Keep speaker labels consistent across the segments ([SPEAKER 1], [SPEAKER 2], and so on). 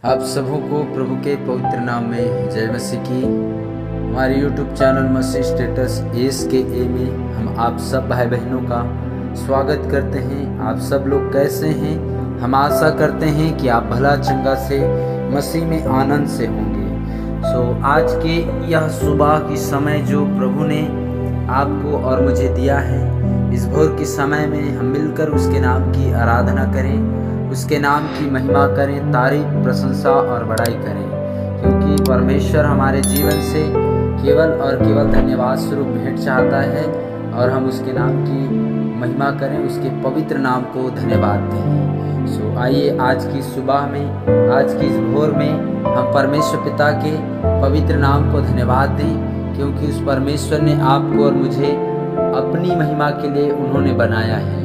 [SPEAKER 1] आप सबों को प्रभु के पवित्र नाम में जय मसीह की। हमारे YouTube चैनल मसीह स्टेटस ASKA में हम आप सब भाई बहनों का स्वागत करते हैं। आप सब लोग कैसे हैं? हम आशा करते हैं कि आप भला चंगा से मसीह में आनंद से होंगे। आज के यह सुबह की समय जो प्रभु ने आपको और मुझे दिया है, इस भोर के समय में हम मिलकर उसके नाम की आराधना करें, उसके नाम की महिमा करें, तारीफ, प्रशंसा और बड़ाई करें, क्योंकि परमेश्वर हमारे जीवन से केवल और केवल धन्यवाद स्वरूप भेंट चाहता है और हम उसके नाम की महिमा करें, उसके पवित्र नाम को धन्यवाद दें। आइए आज की सुबह में, आज की इस भोर में हम परमेश्वर पिता के पवित्र नाम को धन्यवाद दें, क्योंकि उस परमेश्वर ने आपको और मुझे अपनी महिमा के लिए उन्होंने बनाया है।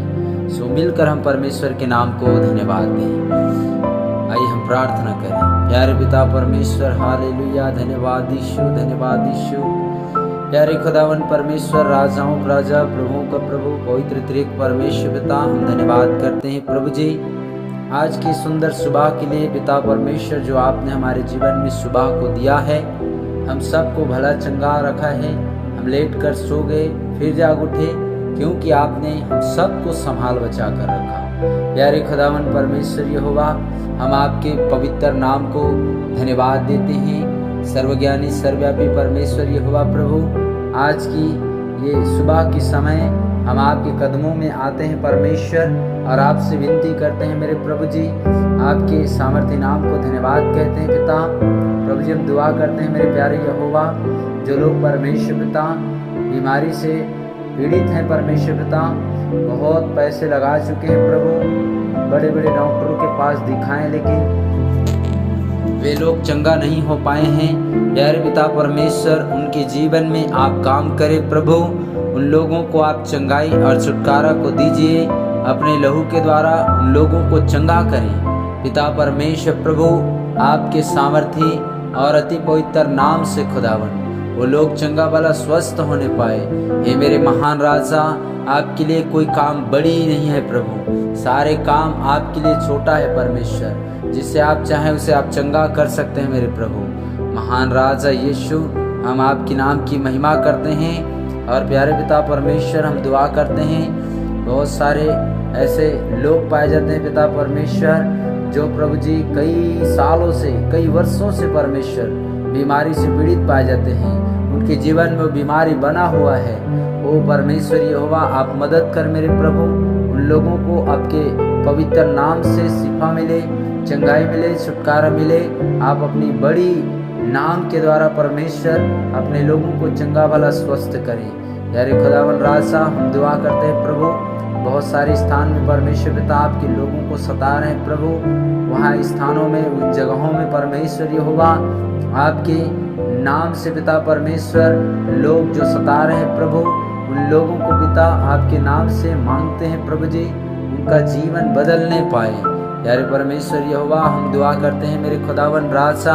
[SPEAKER 1] मिलकर हम परमेश्वर के नाम को धन्यवाद दें। आइए हम प्रार्थना करें। प्यारे पिता परमेश्वर, हालेलुया, धन्यवाद यीशु, धन्यवाद यीशु। प्यारे खुदावन परमेश्वर, राजाओं का राजा, प्रभुओं का प्रभु, पवित्र त्रिएक परमेश्वर पिता, हम धन्यवाद करते हैं प्रभु जी आज की सुंदर सुबह के लिए। पिता परमेश्वर, जो आपने हमारे जीवन में सुबह को दिया है, हम सबको भला चंगा रखा है। हम लेट कर सो गए, फिर जाग उठे, क्योंकि आपने हम सबको संभाल बचा कर रखा। प्यारे खुदावन परमेश्वर यहोवा, हम आपके पवित्र नाम को धन्यवाद देते हैं। सर्वज्ञानी सर्वव्यापी परमेश्वर यहोवा प्रभु, आज की ये सुबह के समय हम आपके कदमों में आते हैं परमेश्वर, और आपसे विनती करते हैं मेरे प्रभु जी, आपके सामर्थ्य नाम को धन्यवाद कहते हैं पिता। प्रभु जी, हम दुआ करते हैं मेरे प्यारे यहोवा, जो लोग परमेश्वर पिता बीमारी से पीड़ित हैं परमेश्वर पिता, बहुत पैसे लगा चुके हैं प्रभु, बड़े बड़े डॉक्टरों के पास दिखाएं, लेकिन वे लोग चंगा नहीं हो पाए हैं। प्यारे पिता परमेश्वर, उनके जीवन में आप काम करें प्रभु, उन लोगों को आप चंगाई और छुटकारा को दीजिए, अपने लहू के द्वारा उन लोगों को चंगा करें। पिता परमेश्वर प्रभु, आपके सामर्थी और अति पवित्र नाम से खुदावन वो लोग चंगा भला स्वस्थ होने पाए। हे मेरे महान राजा, आपके लिए कोई काम बड़ी नहीं है प्रभु, सारे काम आपके लिए छोटा है परमेश्वर। जिसे आप चाहें उसे आप चंगा कर सकते हैं मेरे प्रभु। महान राजा यीशु, हम आपके नाम की महिमा करते हैं। और प्यारे पिता परमेश्वर, हम दुआ करते हैं, बहुत सारे ऐसे लोग पाए जाते हैं पिता परमेश्वर, जो प्रभु जी कई सालों से, कई वर्षों से परमेश्वर बीमारी से पीड़ित पाए जाते हैं, उनके जीवन में वो बीमारी बना हुआ है। ओ परमेश्वर यहोवा, आप मदद कर मेरे प्रभु, उन लोगों को आपके पवित्र नाम से शिफा मिले, चंगाई मिले, छुटकारा मिले। आप अपनी बड़ी नाम के द्वारा परमेश्वर अपने लोगों को चंगा भला स्वस्थ करें। यारे खुदावन राजा, हम दुआ करते हैं प्रभु, बहुत सारे स्थान में परमेश्वर पिता आपके लोगों को सता रहे हैं प्रभु, वहाँ स्थानों में, उन जगहों में परमेश्वर यहोवा आपके नाम से पिता परमेश्वर लोग जो सता रहे हैं प्रभु, उन लोगों को पिता आपके नाम से मांगते हैं प्रभु जी, उनका जीवन बदलने पाए। यारे परमेश्वर यहोवा, हम दुआ करते हैं मेरे खुदावन राजा,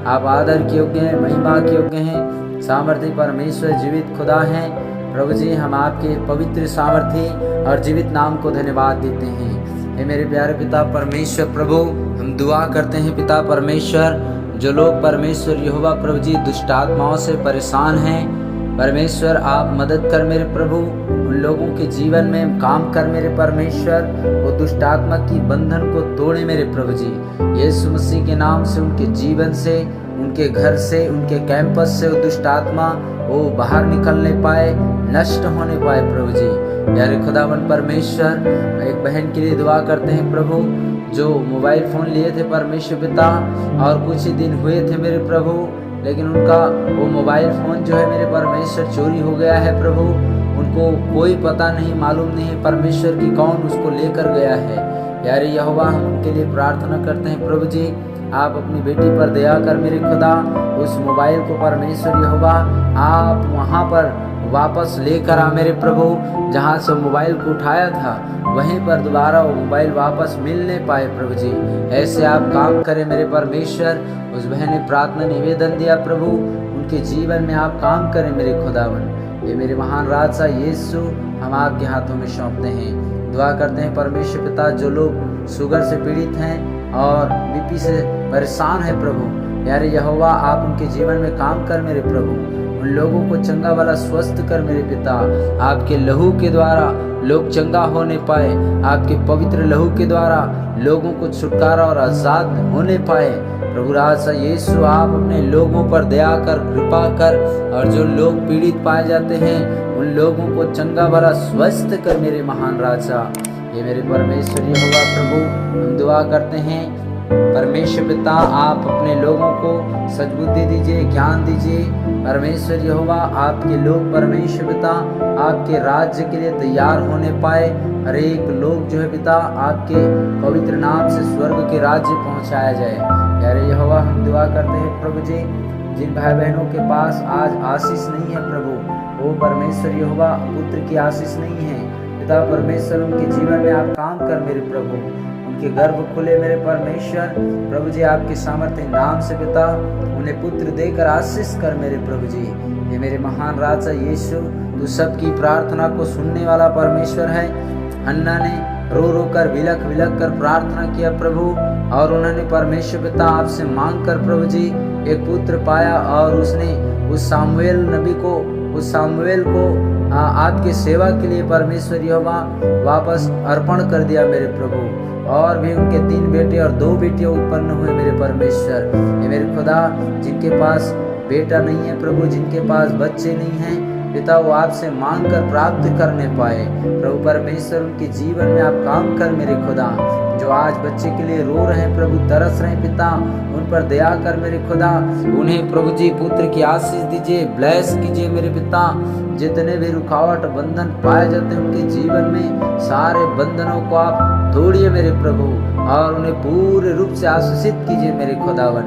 [SPEAKER 1] आप आदर के योग्य हैं, महिमा के योग्य हैं, सामर्थी परमेश्वर जीवित खुदा हैं प्रभु जी। हम आपके पवित्र सामर्थी और जीवित नाम को धन्यवाद देते हैं। हे मेरे प्यारे पिता परमेश्वर प्रभु, हम दुआ करते हैं पिता परमेश्वर, जो लोग परमेश्वर यहोवा प्रभु जी दुष्ट आत्माओं से परेशान हैं, परमेश्वर आप मदद कर मेरे प्रभु, उन लोगों के जीवन में काम कर मेरे परमेश्वर, वो दुष्ट आत्मा की बंधन को तोड़े मेरे प्रभु जी। यीशु मसीह के नाम से उनके जीवन से, उनके घर से, उनके कैंपस से वो दुष्ट आत्मा वो बाहर निकलने पाए, नष्ट होने पाए प्रभु जी। प्यारे खुदावन परमेश्वर, एक बहन के लिए दुआ करते हैं प्रभु, जो मोबाइल फ़ोन लिए थे परमेश्वर पिता, और कुछ ही दिन हुए थे मेरे प्रभु, लेकिन उनका वो मोबाइल फ़ोन जो है मेरे परमेश्वर चोरी हो गया है प्रभु। उनको कोई पता नहीं, मालूम नहीं परमेश्वर की कौन उसको लेकर गया है। यारे यहोवा, हम उनके लिए प्रार्थना करते हैं प्रभु जी, आप अपनी बेटी पर दया कर मेरे खुदा, उस मोबाइल को परमेश्वर यहोवा आप वहाँ पर वापस लेकर आ मेरे प्रभु, जहाँ से मोबाइल को उठाया था वहीं पर दोबारा वो मोबाइल वापस मिलने पाए प्रभु जी। ऐसे आप काम करें मेरे परमेश्वर। उस बहन ने प्रार्थना निवेदन दिया प्रभु, उनके जीवन में आप काम करें मेरे खुदावन। ये मेरे महान राजा यीशु, हम आपके हाथों में सौंपते हैं। दुआ करते हैं परमेश्वर पिता, जो लोग शुगर से पीड़ित हैं और बीपी से परेशान है प्रभु, यार यहोवा आप उनके जीवन में काम कर मेरे प्रभु, उन लोगों को चंगा वाला स्वस्थ कर मेरे पिता। आपके लहू के द्वारा लोग चंगा होने पाए, आपके पवित्र लहू के द्वारा लोगों को छुटकारा और आजाद होने पाए। प्रभु राजा यीशु आप अपने लोगों पर दया कर, कृपा कर, और जो लोग पीड़ित पाए जाते हैं उन लोगों को चंगा भला स्वस्थ कर मेरे महान राजा। ये मेरे परमेश्वर यहोवा प्रभु, हम दुआ करते हैं परमेश्वर पिता आप अपने लोगों को सद्बुद्धि दीजिए, ज्ञान दीजिए। परमेश्वर यहोवा आपके लोग परमेश्वर पिता आपके राज्य के लिए तैयार होने पाए, हर एक लोग जो है पिता आपके पवित्र नाम से स्वर्ग के राज्य पहुंचाया जाए। यारे यहोवा हम दुआ करते हैं प्रभु जी, जिन भाई बहनों के पास आज आशीष नहीं है प्रभु, वो परमेश्वर यहोवा पुत्र की आशीष नहीं है पिता परमेश्वर, उनके जीवन में आप काम कर मेरे प्रभु, उनके गर्भ खुले मेरे परमेश्वर प्रभु जी, आपके सामर्थ्य नाम से पिता उन्हें पुत्र देकर आशीष कर मेरे प्रभु जी। ये मेरे महान राजा यीशु, तू सबकी प्रार्थना को सुनने वाला परमेश्वर है। हन्ना ने रो रो कर विलक विलक कर प्रार्थना किया प्रभु, और उन्होंने परमेश्वर पिता आपसे मांग कर प्रभु जी एक पुत्र पाया, और उसने उस सामुएल को आपकी सेवा के लिए परमेश्वर यहोवा वापस अर्पण कर दिया मेरे प्रभु, और भी उनके 3 बेटे और 2 बेटियां उत्पन्न हुए मेरे परमेश्वर। ये मेरे खुदा, जिनके पास बेटा नहीं है प्रभु, जिनके पास बच्चे नहीं हैं पिता, वो आपसे मांग कर प्राप्त करने पाए प्रभु परमेश्वर, उनके जीवन में आप काम कर मेरे खुदा। जो आज बच्चे के लिए रो रहे हैं प्रभु, तरस रहे हैं पिता, उन पर दया कर मेरे खुदा, उन्हें प्रभु जी पुत्र की आशीष दीजिए, ब्लेस कीजिए मेरे पिता। जितने भी रुकावट बंधन पाए जाते हैं उनके जीवन में सारे बंधनों को आप तोड़िए मेरे प्रभु, और उन्हें पूरे रूप से आशीषित कीजिए मेरे खुदावन।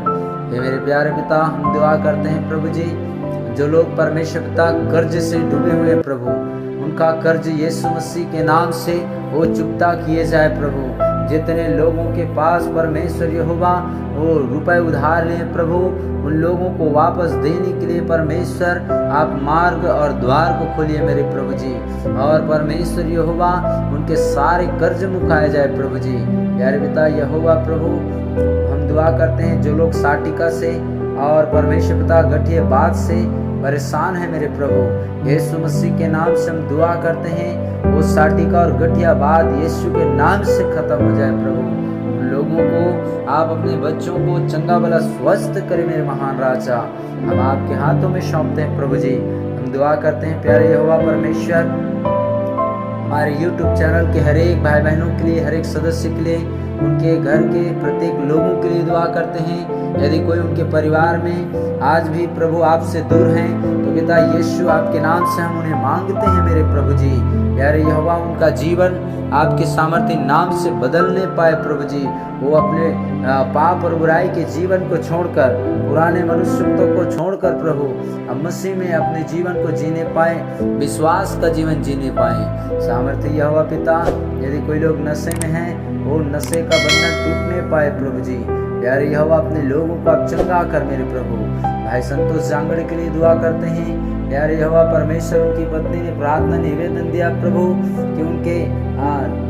[SPEAKER 1] ये मेरे प्यारे पिता, हम दुआ करते हैं प्रभु जी, जो लोग परमेश्वर पिता कर्ज से डूबे हुए प्रभु, उनका कर्ज यीशु मसीह के नाम से वो चुकता किए जाए प्रभु। जितने लोगों के पास परमेश्वर यहोवा वो रुपए उधार लिए प्रभु, उन लोगों को वापस देने के लिए परमेश्वर आप मार्ग और द्वार को खोलिए मेरे प्रभु जी, और परमेश्वर यहोवा उनके सारे कर्ज मुकाए जाए प्रभु जी। प्यारे पिता यहोवा प्रभु, हम दुआ करते हैं जो लोग साटिका से और परमेश्वर पिता गठिया बात से परेशान है मेरे प्रभु, यीशु मसीह के नाम से हम दुआ करते हैं वो साटिका और गठिया बात यीशु के नाम से खत्म हो जाए प्रभु। उन लोगों को आप अपने बच्चों को चंगा भला स्वस्थ करें मेरे महान राजा, हम आपके हाथों में सौंपते हैं प्रभु जी। हम दुआ करते हैं प्यारे यहोवा परमेश्वर, हमारे YouTube चैनल के हर एक भाई बहनों के लिए, हर एक सदस्य के लिए, उनके घर के प्रत्येक लोगों के लिए दुआ करते हैं। यदि कोई उनके परिवार में आज भी प्रभु आपसे दूर हैं तो पिता यीशु आपके नाम से हम उन्हें मांगते हैं मेरे प्रभु जी। प्यारे यहोवा, उनका जीवन आपके सामर्थ्य नाम से बदलने पाए प्रभु जी, वो अपने पाप और बुराई के जीवन को छोड़कर, पुराने मनुष्यत्व को छोड़कर प्रभु अब मसीह में अपने जीवन को जीने पाए, विश्वास का जीवन जीने पाए। सामर्थ्य यहोवा पिता, यदि कोई लोग नशे में हैं वो नशे का बंधन टूटने पाए प्रभु जी। प्यारे यहोवा, अपने लोगों को आप चंगा कर मेरे प्रभु। भाई संतोष जांगड़े के लिए दुआ करते हैं। प्यारे यहोवा परमेश्वर, उनकी पत्नी ने प्रार्थना निवेदन दिया प्रभु कि उनके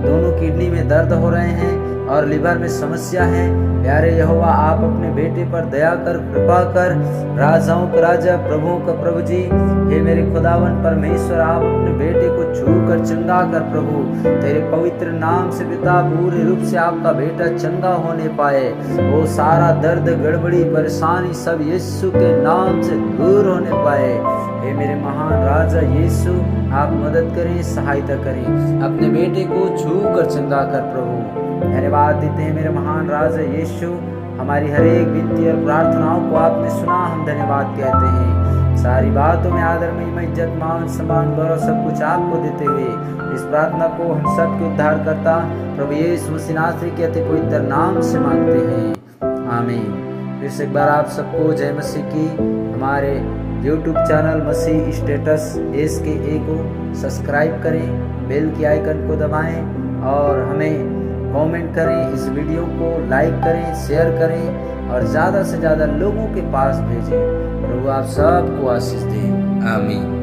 [SPEAKER 1] दोनों किडनी में दर्द हो रहे हैं और लिवर में समस्या है। प्यारे यहोवा, आप अपने बेटे पर दया कर, कृपा कर, राजाओं का राजा, प्रभुओं का प्रभु जी। हे मेरे खुदावन परमेश्वर, आप अपने बेटे को छू कर चंगा कर प्रभु, तेरे पवित्र नाम से पिता पूरे रूप से आपका बेटा चंगा होने पाए। वो सारा दर्द, गड़बड़ी, परेशानी सब यीशु के नाम से दूर होने पाए। हे मेरे महान राजा यीशु, आप मदद करें, सहायता करें, अपने बेटे को छू कर चंगा कर प्रभु। धन्यवाद देते हैं मेरे महान राजा यीशु, हमारी हर एक विनती और प्रार्थनाओं को आपने सुना, हम धन्यवाद कहते हैं। सारी बातों में आदर, महिमा, इज्जत, मान, सम्मान, गौरव सब कुछ आपको देते हुए इस प्रार्थना को हम सब के उद्धार करता प्रभु यीशु मसीह नासरी के अति पवित्र नाम से मांगते हैं, आमीन। फिर से एक बार आप सबको जय मसीह की। हमारे YouTube चैनल मसीह स्टेटस SKA को सब्सक्राइब करें, बेल की आइकन को दबाएं और हमें कमेंट करें, इस वीडियो को लाइक करें, शेयर करें और ज़्यादा से ज़्यादा लोगों के पास भेजें। प्रभु आप सबको आशीष दें, आमीन।